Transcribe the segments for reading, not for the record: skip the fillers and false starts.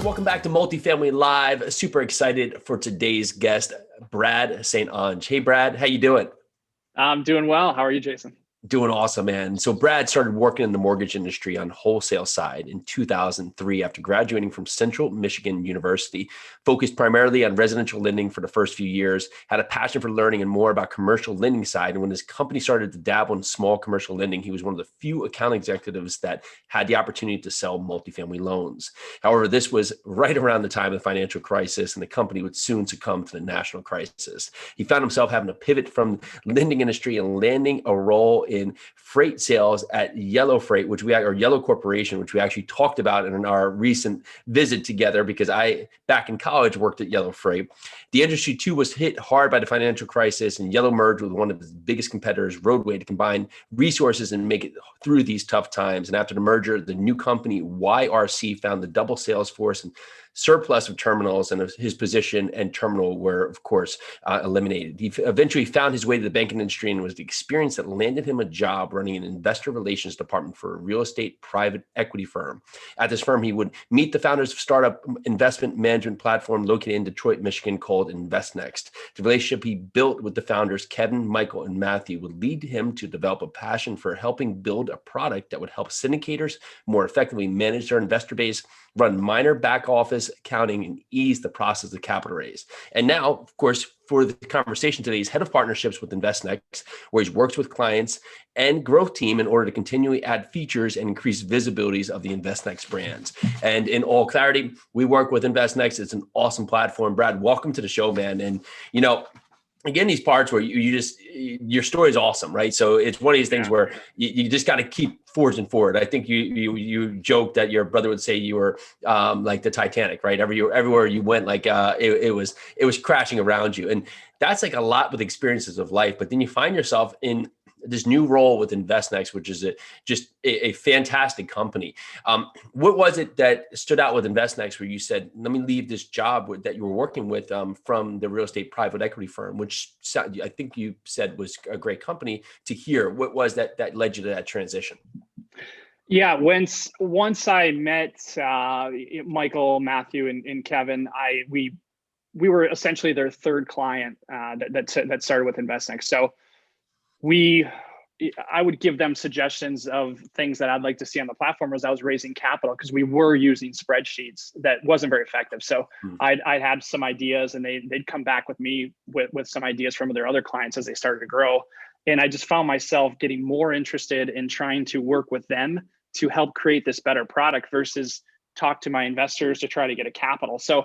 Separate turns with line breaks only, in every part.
welcome back to Multifamily Live. Super excited for today's guest, Brad St. Onge. Hey, Brad, how you doing?
I'm doing well. How are you, Jason?
Doing awesome, man. So Brad started working in the mortgage industry on wholesale side in 2003 after graduating from Central Michigan University, focused primarily on residential lending for the first few years, had a passion for learning and more about commercial lending side. And when his company started to dabble in small commercial lending, he was one of the few account executives that had the opportunity to sell multifamily loans. However, this was right around the time of the financial crisis, and the company would soon succumb to the national crisis. He found himself having to pivot from lending industry and landing a role in freight sales at Yellow Freight, Yellow Corporation, which we actually talked about in our recent visit together because I, back in college, worked at Yellow Freight. The industry too was hit hard by the financial crisis, and Yellow merged with one of its biggest competitors, Roadway, to combine resources and make it through these tough times. And after the merger, the new company YRC found the double sales force and surplus of terminals, and his position and terminal were, of course, eliminated. He eventually found his way to the banking industry and was the experience that landed him a job running an investor relations department for a real estate private equity firm. At this firm, he would meet the founders of startup investment management platform located in Detroit, Michigan, called InvestNext. The relationship he built with the founders, Kevin, Michael, and Matthew, would lead him to develop a passion for helping build a product that would help syndicators more effectively manage their investor base, run minor back office accounting, and ease the process of capital raise. And now, of course, for the conversation today, he's head of partnerships with InvestNext, where he's works with clients and growth team in order to continually add features and increase visibilities of the InvestNext brands. And in all clarity, we work with InvestNext. It's an awesome platform. Brad, welcome to the show, man. And, again, these parts where your story is awesome, right? So it's one of these things where you just got to keep forging forward. I think you joked that your brother would say you were like the Titanic, right? Everywhere you went, like it was crashing around you, and that's like a lot with experiences of life. But then you find yourself in this new role with InvestNext, which is just a fantastic company. What was it that stood out with InvestNext where you said, let me leave this job that you were working with from the real estate private equity firm, which I think you said was a great company, to here? What was that led you to that transition?
Yeah, once I met Michael, Matthew, and Kevin, we were essentially their third client that started with InvestNext. So I would give them suggestions of things that I'd like to see on the platform as I was raising capital, because we were using spreadsheets that wasn't very effective. So I'd have some ideas, and they'd come back with me with some ideas from their other clients as they started to grow. And I just found myself getting more interested in trying to work with them to help create this better product versus talk to my investors to try to get a capital. So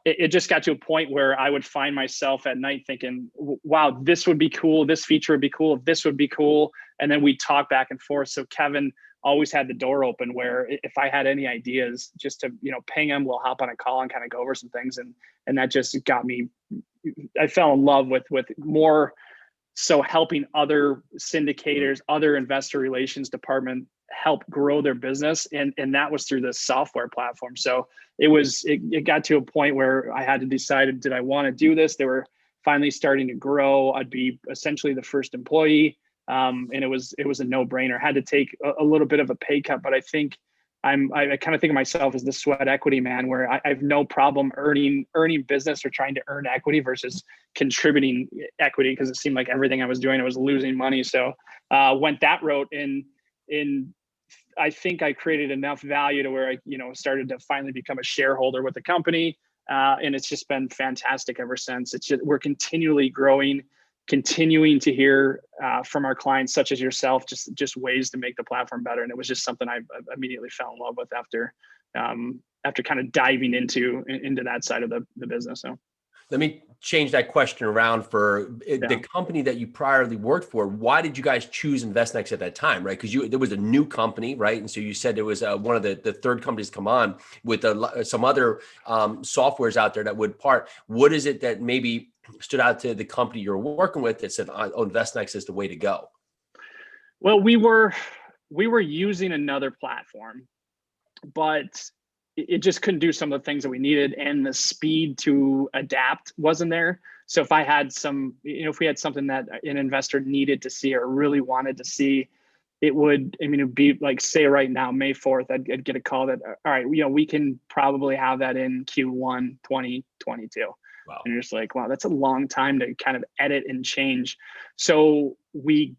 it just got to a point where I would find myself at night thinking, wow, this would be cool. This feature would be cool. This would be cool. And then we talk back and forth. So Kevin always had the door open where if I had any ideas, just to, ping him, we'll hop on a call and kind of go over some things. And that just got me, I fell in love with more so helping other syndicators, other investor relations department help grow their business. And that was through this software platform. So it got to a point where I had to decide, did I want to do this? They were finally starting to grow. I'd be essentially the first employee. And it was a no-brainer. I had to take a little bit of a pay cut, but I think I kind of think of myself as the sweat equity man, where I have no problem earning business or trying to earn equity versus contributing equity, because it seemed like everything I was doing, I was losing money. So went that route in I think I created enough value to where I, started to finally become a shareholder with the company. And it's just been fantastic ever since. We're continually growing, continuing to hear from our clients, such as yourself, just ways to make the platform better. And it was just something I immediately fell in love with after kind of diving into that side of the business. So.
Let me change that question around for the company that you priorly worked for. Why did you guys choose InvestNext at that time, right? Because there was a new company, right? And so you said there was one of the third companies come on with some other softwares out there that would part. What is it that maybe stood out to the company you're working with that said, oh, InvestNext is the way to go?
Well, we were using another platform, but it just couldn't do some of the things that we needed, and the speed to adapt wasn't there. So if I had if we had something that an investor needed to see or really wanted to see, it would, I mean, it'd be like, say right now, May 4th, I'd get a call that, all right, we can probably have that in Q1 2022.
Wow.
And you're just like, wow, that's a long time to kind of edit and change. So we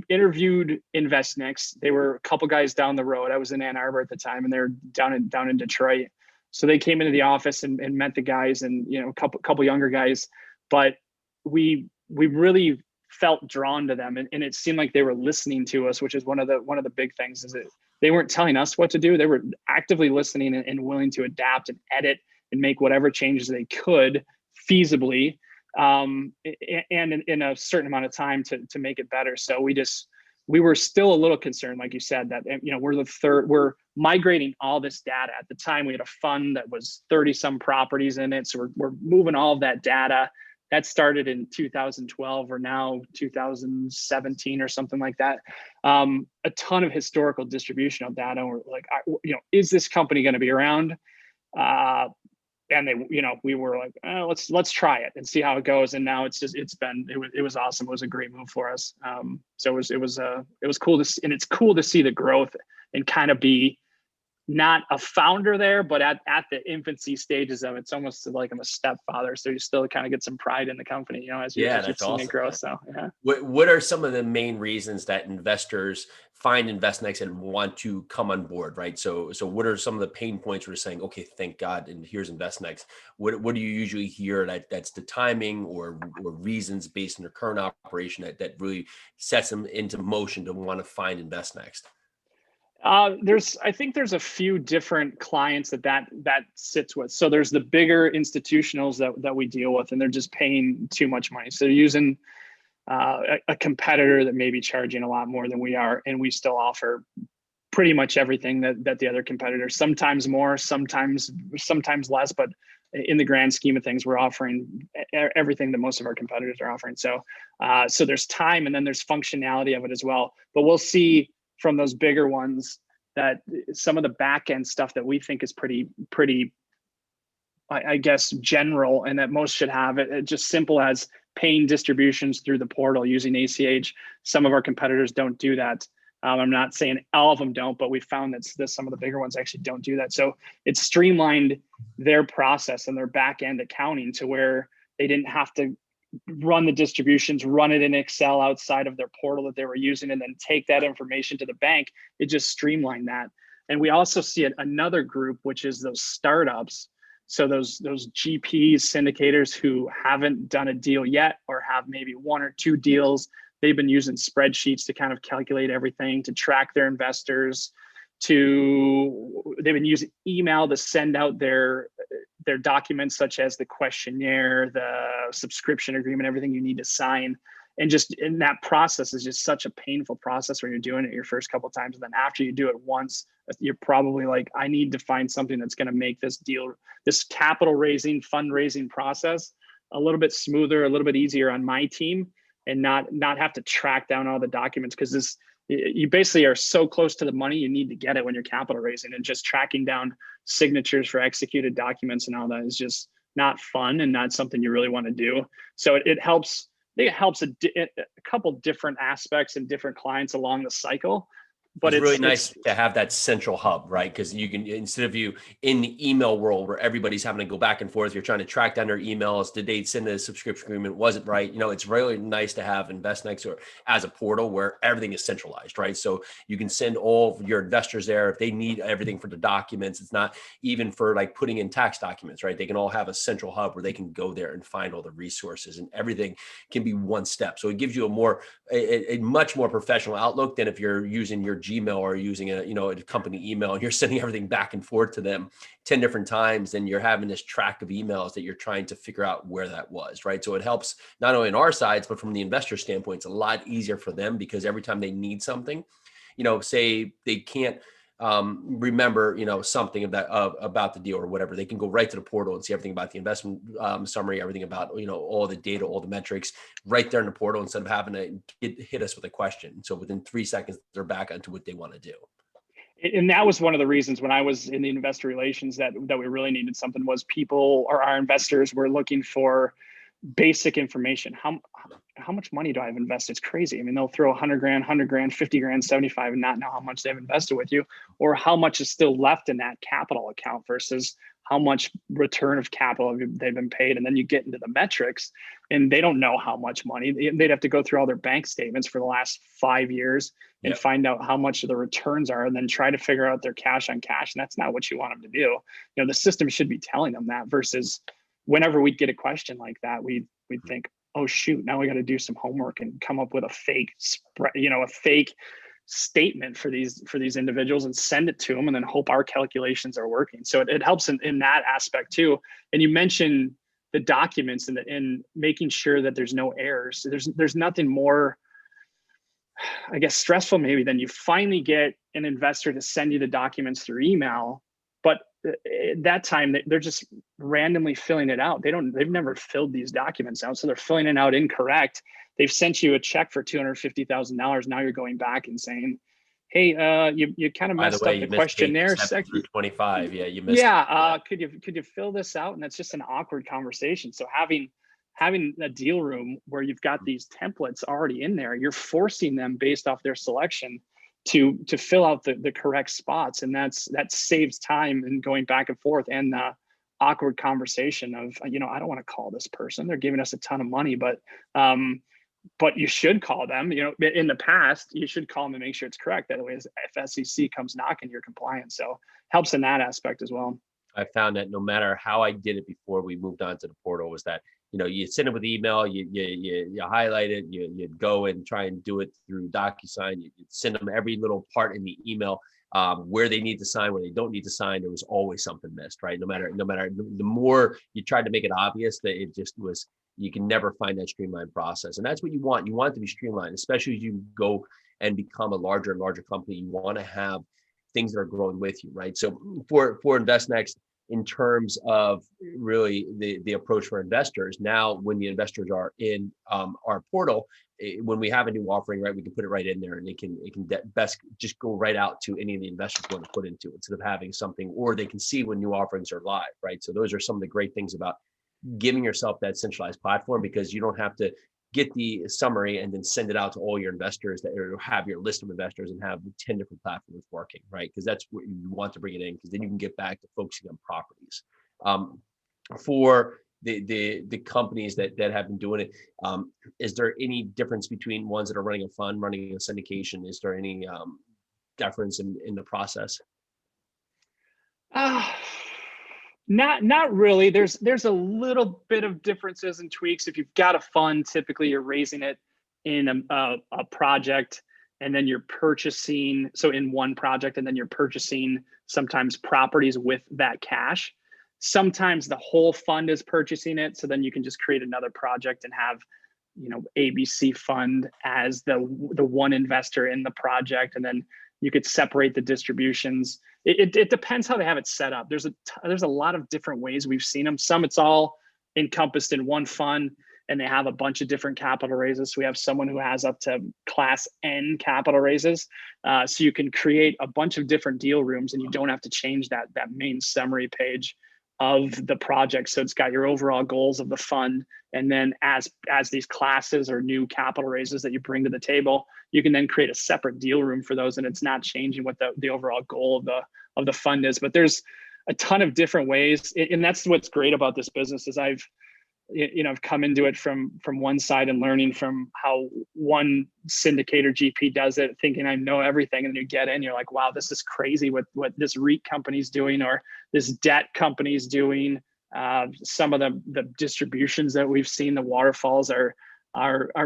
interviewed InvestNext. They were a couple guys down the road. I was in Ann Arbor at the time, and they're down in Detroit. So they came into the office and met the guys, and a couple younger guys. But we really felt drawn to them, and it seemed like they were listening to us, which is one of the big things. Is that they weren't telling us what to do; they were actively listening and willing to adapt and edit and make whatever changes they could feasibly, and in a certain amount of time to make it better. So we were still a little concerned, like you said, that we're migrating all this data. At the time, we had a fund that was 30 some properties in it, so we're moving all of that data. That started in 2012 or now 2017 or something like that. A ton of historical distributional data. We're like, is this company going to be around? And we were like, let's try it and see how it goes. And now it was awesome. It was a great move for us. So it was cool to see, and it's cool to see the growth and kind of be not a founder there, but at the infancy stages of it. It's almost like I'm a stepfather. So you still kind of get some pride in the company, as you're seeing awesome. It grow. So yeah.
What are some of the main reasons that investors find InvestNext and want to come on board, right? So what are some of the pain points where you're saying, okay, thank God, and here's InvestNext? What do you usually hear that's the timing or reasons based on their current operation that really sets them into motion to want to find InvestNext?
I think there's a few different clients that sits with. So there's the bigger institutionals that we deal with, and they're just paying too much money. So they're using a competitor that may be charging a lot more than we are, and we still offer pretty much everything that the other competitors, sometimes more, sometimes less, but in the grand scheme of things, we're offering everything that most of our competitors are offering. So there's time, and then there's functionality of it as well. But we'll see from those bigger ones that some of the back end stuff that we think is pretty, I guess, general, and that most should have it just simple as paying distributions through the portal using ACH. Some of our competitors don't do that. I'm not saying all of them don't, but we found that some of the bigger ones actually don't do that. So it's streamlined their process and their back end accounting to where they didn't have to run the distributions, run it in Excel outside of their portal that they were using, and then take that information to the bank. It just streamlined that. And we also see another group, which is those startups. So those GPs, syndicators who haven't done a deal yet, or have maybe one or two deals. They've been using spreadsheets to kind of calculate everything, to track their investors, they've been using email to send out their documents, such as the questionnaire, the subscription agreement, everything you need to sign. And that process is just such a painful process when you're doing it your first couple of times. And then after you do it once, you're probably like, I need to find something that's going to make this capital raising, fundraising process a little bit smoother, a little bit easier on my team, and not have to track down all the documents, because you basically are so close to the money, you need to get it when you're capital raising, and just tracking down signatures for executed documents and all that is just not fun and not something you really want to do. So it helps. It helps a couple different aspects and different clients along the cycle. But
it's really nice to have that central hub, right? Because you can, instead of you in the email world where everybody's having to go back and forth, you're trying to track down their emails. Did they send a subscription agreement? Was it right? It's really nice to have InvestNext or as a portal where everything is centralized, right? So you can send all of your investors there if they need everything for the documents. It's not even for like putting in tax documents, right? They can all have a central hub where they can go there and find all the resources, and everything can be one step. So it gives you a much more professional outlook than if you're using your Gmail or using a company email and you're sending everything back and forth to them 10 different times, and you're having this track of emails that you're trying to figure out where that was, right? So it helps not only on our sides, but from the investor standpoint, it's a lot easier for them, because every time they need something, say they can't remember, something about the deal or whatever, they can go right to the portal and see everything about the investment summary, everything about, all the data, all the metrics right there in the portal, instead of having to hit us with a question. So within 3 seconds, they're back onto what they want to do.
And that was one of the reasons when I was in the investor relations that we really needed something, was people, or our investors, were looking for basic information. How much money do I have invested? It's crazy. I mean, they'll throw 100 grand, 100 grand, 50 grand, 75 and not know how much they've invested with you, or how much is still left in that capital account versus how much return of capital they've been paid. And then you get into the metrics and they don't know how much money. They'd have to go through all their bank statements for the last 5 years and find out how much of the returns are, and then try to figure out their cash on cash. And that's not what you want them to do. You know, the system should be telling them that, versus whenever we'd get a question like that, we'd think, oh shoot, now we got to do some homework and come up with a fake spread, you know, a fake statement for these individuals and send it to them, and then hope our calculations are working. So it helps in that aspect too. And you mentioned the documents and making sure that there's no errors. There's nothing more, I guess, stressful maybe than you finally get an investor to send you the documents through email, but at that time they're just randomly filling it out. They've never filled these documents out, so they're filling it out incorrect. They've sent you a check for $250,000. Now you're going back and saying, hey, you kind of messed up the questionnaire section.
25. Yeah, you missed.
Yeah, could you fill this out? And that's just an awkward conversation. So having a deal room where you've got these templates already in there, you're forcing them based off their selection to fill out the correct spots, and that saves time and going back and forth, and the awkward conversation of, you know, I don't want to call this person. They're giving us a ton of money, but you should call them. You know, in the past, you should call them and make sure it's correct. That way, if SEC comes knocking, you're compliant. So helps in that aspect as well.
I found that no matter how I did it before we moved on to the portal, was that, you know, you send it with email, you highlight it, you go and try and do it through DocuSign. You send them every little part in the email, where they need to sign, where they don't need to sign. There was always something missed, right? No matter the more you tried to make it obvious, that it just was, you can never find that streamlined process. And that's what you want. You want it to be streamlined, especially as you go and become a larger and larger company. You want to have things that are growing with you, right? So for InvestNext, in terms of really the approach for investors, now when the investors are in our portal, when we have a new offering, right, we can put it right in there, and it can best just go right out to any of the investors want to put into it, instead of having something, or they can see when new offerings are live, right? So those are some of the great things about giving yourself that centralized platform, because you don't have to get the summary and then send it out to all your investors, that or have your list of investors and have 10 different platforms working, right? Because that's what you want to bring it in, because then you can get back to focusing on properties. For the companies that have been doing it, is there any difference between ones that are running a fund, running a syndication? Is there any difference in the process?
Not really. There's a little bit of differences and tweaks. If you've got a fund, typically you're raising it in a project, and then you're purchasing, so in one project, and then you're purchasing sometimes properties with that cash. Sometimes the whole fund is purchasing it, so then you can just create another project and have, you know, ABC fund as the one investor in the project, and then you could separate the distributions. It depends how they have it set up. There's a lot of different ways we've seen them. Some it's all encompassed in one fund, and they have a bunch of different capital raises. So we have someone who has up to class N capital raises. So you can create a bunch of different deal rooms, and you don't have to change that main summary page of the project. So it's got your overall goals of the fund, and then as these classes or new capital raises that you bring to the table, you can then create a separate deal room for those, and it's not changing what the overall goal of the fund is. But there's a ton of different ways, and that's what's great about this business. Is I've come into it from one side and learning from how one syndicator GP does it, thinking I know everything, and then you get in, you're like, wow, this is crazy what this REIT company's doing, or this debt company's doing. Some of the distributions that we've seen, the waterfalls are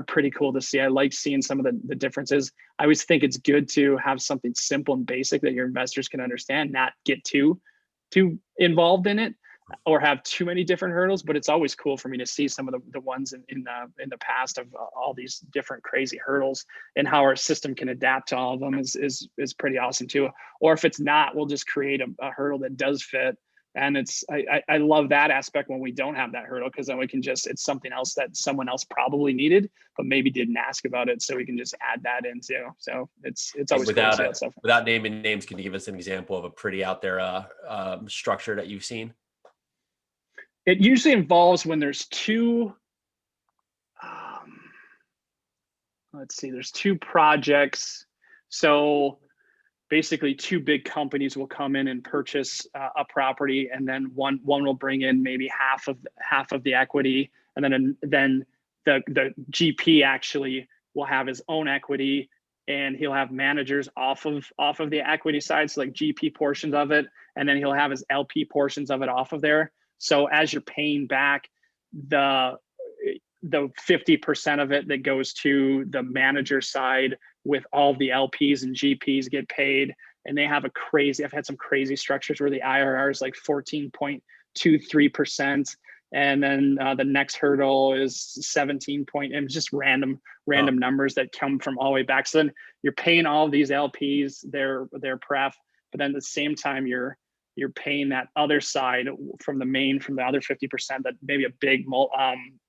pretty cool to see. I like seeing some of the differences. I always think it's good to have something simple and basic that your investors can understand, not get too involved in it or have too many different hurdles. But it's always cool for me to see some of the ones in the past of all these different crazy hurdles, and how our system can adapt to all of them is pretty awesome too. Or if it's not, we'll just create a hurdle that does fit. And I love that aspect when we don't have that hurdle, because then we can it's something else that someone else probably needed, but maybe didn't ask about it. So we can just add that in too. So it's always cool to see that stuff.
Without naming names, can you give us an example of a pretty out there structure that you've seen?
It usually involves when there's two let's see, there's 2 projects. So basically 2 big companies will come in and purchase a property, and then one will bring in maybe half of the equity, and then the GP actually will have his own equity, and he'll have managers off of the equity side, so like GP portions of it, and then he'll have his LP portions of it off of there. So as you're paying back the 50% of it that goes to the manager side, with all the LPs and GPs get paid, and they have I've had some crazy structures where the IRR is like 14.23%. And then the next hurdle is 17 point, and just random numbers that come from all the way back. So then you're paying all of these LPs their pref, but then at the same time you're paying that other side from the other 50% that maybe a big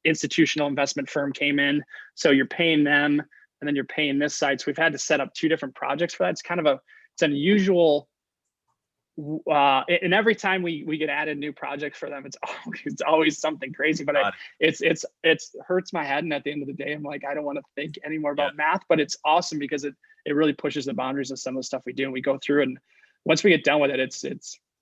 institutional investment firm came in. So you're paying them, and then you're paying this side. So we've had to set up 2 different projects for that. It's kind of it's unusual. And every time we get added new projects for them, it's always something crazy, but it's hurts my head. And at the end of the day, I'm like, I don't want to think anymore about math, but it's awesome because it really pushes the boundaries of some of the stuff we do. And we go through, and once we get done with it,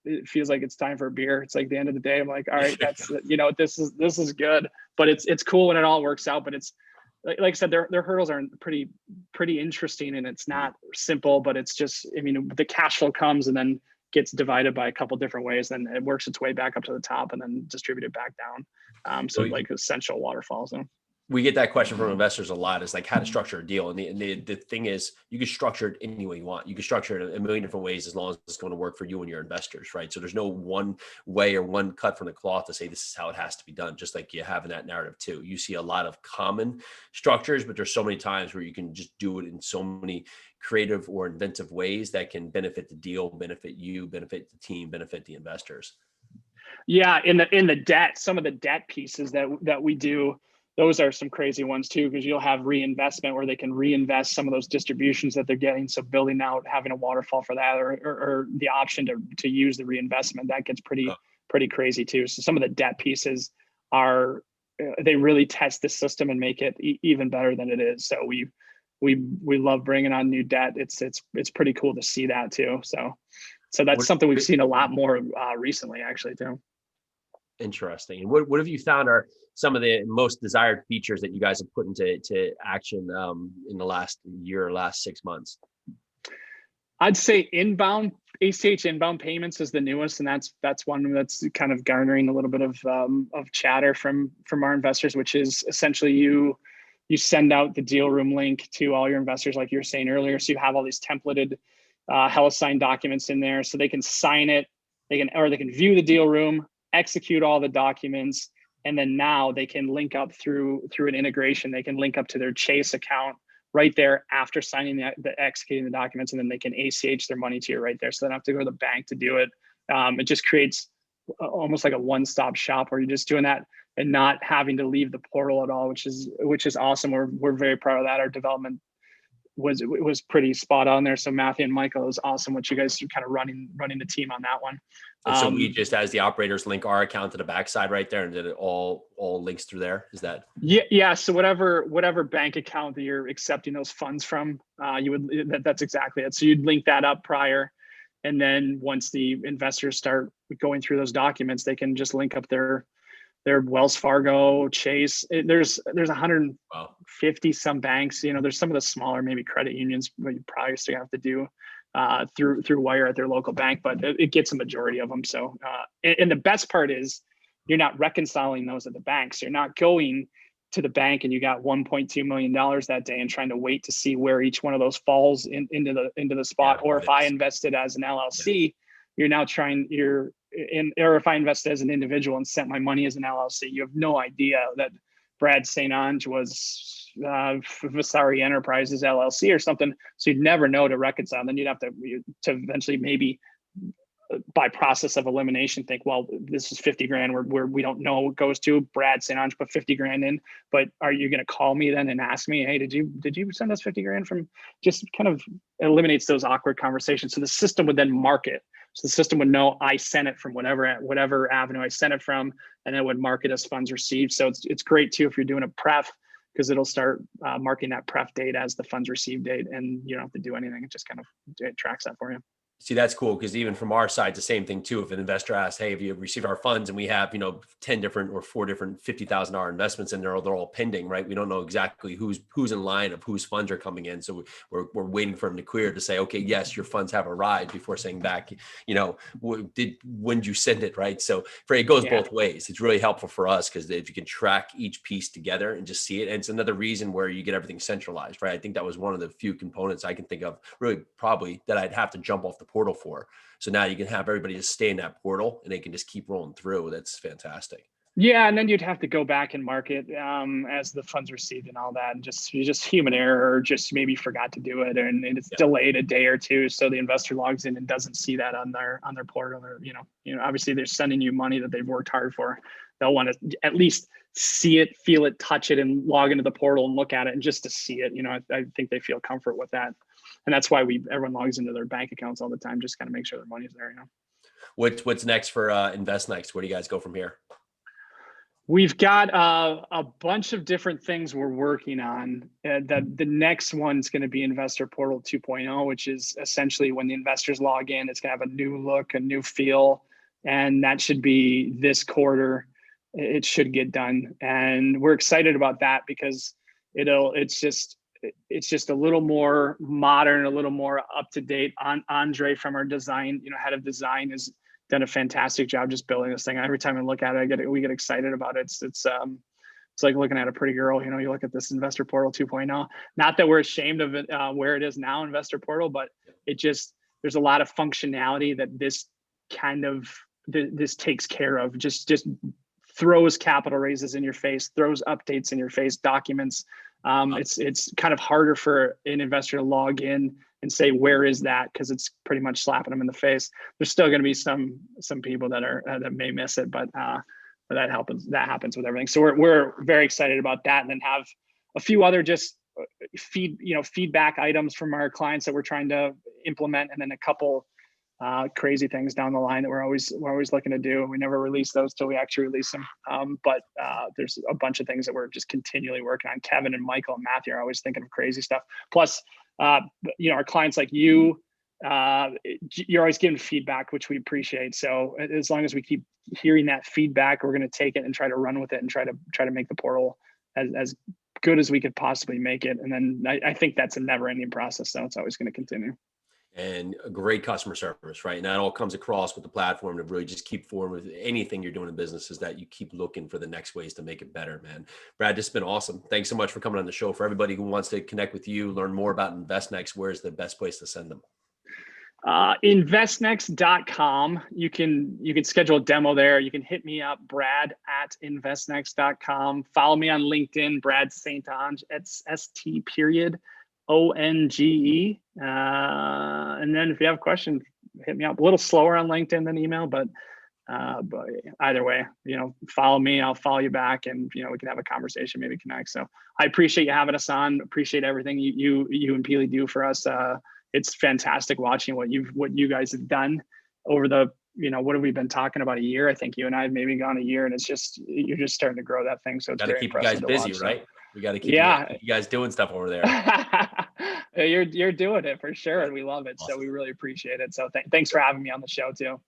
it feels like it's time for a beer. It's like the end of the day. I'm like, all right, that's, this is good, but it's cool when it all works out. But it's like I said, their hurdles are pretty interesting, and it's not simple, but it's just, I mean, the cash flow comes and then gets divided by a couple different ways, then it works its way back up to the top and then distributed back down. So like essential waterfalls.
We get that question from investors a lot, is like how to structure a deal. And the thing is, you can structure it any way you want. You can structure it a million different ways as long as it's going to work for you and your investors, right? So there's no one way or one cut from the cloth to say this is how it has to be done, just like you have in that narrative too. You see a lot of common structures, but there's so many times where you can just do it in so many creative or inventive ways that can benefit the deal, benefit you, benefit the team, benefit the investors.
Yeah, in the debt, some of the debt pieces that we do, those are some crazy ones too, because you'll have reinvestment where they can reinvest some of those distributions that they're getting. So building out, having a waterfall for that, or the option to use the reinvestment, that gets pretty crazy too. So some of the debt pieces they really test the system and make it even better than it is. So we love bringing on new debt. It's pretty cool to see that too. So that's something we've seen a lot more recently, actually too.
Interesting. And what have you found are some of the most desired features that you guys have put into action in the last year or last 6 months?
I'd say ACH inbound payments is the newest, and that's one that's kind of garnering a little bit of chatter from our investors, which is essentially you send out the deal room link to all your investors, like you were saying earlier. So you have all these templated HelloSign documents in there, so they can sign it, they can view the deal room, execute all the documents, and then now they can link up through an integration. They can link up to their Chase account right there after signing the executing the documents, and then they can ACH their money to you right there. So they don't have to go to the bank to do it. It just creates almost like a one-stop shop where you're just doing that and not having to leave the portal at all, which is awesome. We're very proud of that. Our development was pretty spot on there. So Matthew and Michael, it was awesome what you guys are kind of running the team on that one.
And so we just, as the operators, link our account to the backside right there, and then it all links through there. Is that?
Yeah. So whatever bank account that you're accepting those funds from, that's exactly it. So you'd link that up prior, and then once the investors start going through those documents, they can just link up their Wells Fargo, Chase. There's 150 some banks. There's some of the smaller maybe credit unions, but you probably still have to do through wire at their local bank, but it gets a majority of them. So and the best part is you're not reconciling those at the bank. So you're not going to the bank and you got $1.2 million that day and trying to wait to see where each one of those falls into the spot. Or if I invested as an LLC, you're now or if I invested as an individual and sent my money as an LLC, you have no idea that Brad St. Onge was Vasari Enterprises LLC or something. So you'd never know to reconcile. Then you'd have to eventually, maybe by process of elimination, think, well, this is 50 grand where we don't know what goes to. Brad St. Onge put 50 grand in, but are you going to call me then and ask me, hey, did you send us 50 grand from? Just kind of eliminates those awkward conversations. So the system would then mark it. So the system would know I sent it from whatever avenue I sent it from, and then it would mark it as funds received. So it's great too if you're doing a pref because it'll start marking that pref date as the funds received date, and you don't have to do anything. It just kind of it tracks that for you.
See, that's cool, because even from our side, the same thing too. If an investor asks, hey, have you received our funds, and we have, 10 different or 4 different $50,000 investments, and they're all pending, right? We don't know exactly who's in line of whose funds are coming in. So we're waiting for them to clear to say, okay, yes, your funds have arrived, before saying back, when did you send it, right? So it goes both ways. It's really helpful for us, because if you can track each piece together and just see it, and it's another reason where you get everything centralized, right? I think that was one of the few components I can think of, really probably, that I'd have to jump off the portal for. So now you can have everybody just stay in that portal, and they can just keep rolling through. That's fantastic.
Yeah, and then you'd have to go back and mark it as the funds received and all that, and just human error, or just maybe forgot to do it, and it's delayed a day or two, so the investor logs in and doesn't see that on their portal. Or obviously they're sending you money that they've worked hard for. They'll want to at least see it, feel it, touch it, and log into the portal and look at it, and just to see it. I think they feel comfort with that. And that's why everyone logs into their bank accounts all the time, just kind of make sure their money's there.
What's next for InvestNext? Where do you guys go from here?
We've got a bunch of different things we're working on. The next one's going to be Investor Portal 2.0, which is essentially when the investors log in, it's going to have a new look, a new feel, and that should be this quarter. It should get done, and we're excited about that, because it's just a little more modern, a little more up to date. Andre from our design, head of design, has done a fantastic job just building this thing. Every time I look at it, we get excited about it. It's like looking at a pretty girl. You look at this Investor Portal 2.0. Not that we're ashamed of it where it is now, Investor Portal, but there's a lot of functionality that this takes care of. Just throws capital raises in your face, throws updates in your face, documents. It's kind of harder for an investor to log in and say, where is that? Because it's pretty much slapping them in the face. There's still going to be some people that may miss it, but that happens with everything. So we're very excited about that, and then have a few other just feedback items from our clients that we're trying to implement, and then a couple crazy things down the line that we're always looking to do. We never release those till we actually release them. But there's a bunch of things that we're just continually working on. Kevin and Michael and Matthew are always thinking of crazy stuff. Plus, our clients like you, you're always giving feedback, which we appreciate. So as long as we keep hearing that feedback, we're going to take it and try to run with it, and try to make the portal as good as we could possibly make it. And then I think that's a never-ending process, so it's always going to continue.
And a great customer service, right? And that all comes across with the platform to really just keep forward with anything you're doing in business, is that you keep looking for the next ways to make it better, man. Brad, this has been awesome. Thanks so much for coming on the show. For everybody who wants to connect with you, learn more about InvestNext, where's the best place to send them?
InvestNext.com. You can schedule a demo there. You can hit me up, Brad@InvestNext.com. Follow me on LinkedIn, Brad St. Onge. It's ST.ONGE. And then if you have questions, hit me up. A little slower on LinkedIn than email, but either way, follow me, I'll follow you back, and we can have a conversation, maybe connect. So I appreciate you having us on. Appreciate everything you and Pili do for us. It's fantastic watching what you guys have done over the, what have we been talking about, a year? I think you and I have maybe gone a year, and you're just starting to grow that thing. So it's
got to keep you guys busy, right? We got to keep you guys doing stuff over there.
You're doing it for sure, and we love it. Awesome. So we really appreciate it. So thanks for having me on the show too.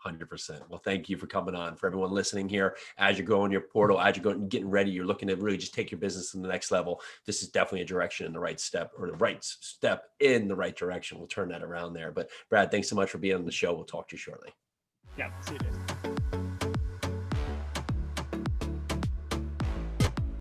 100%. Well, thank you for coming on. For everyone listening here, as you're growing your portal, as you're going and getting ready, you're looking to really just take your business to the next level. This is definitely a direction in the right step, or the right step in the right direction. We'll turn that around there. But Brad, thanks so much for being on the show. We'll talk to you shortly.
Yeah, see you, Jason.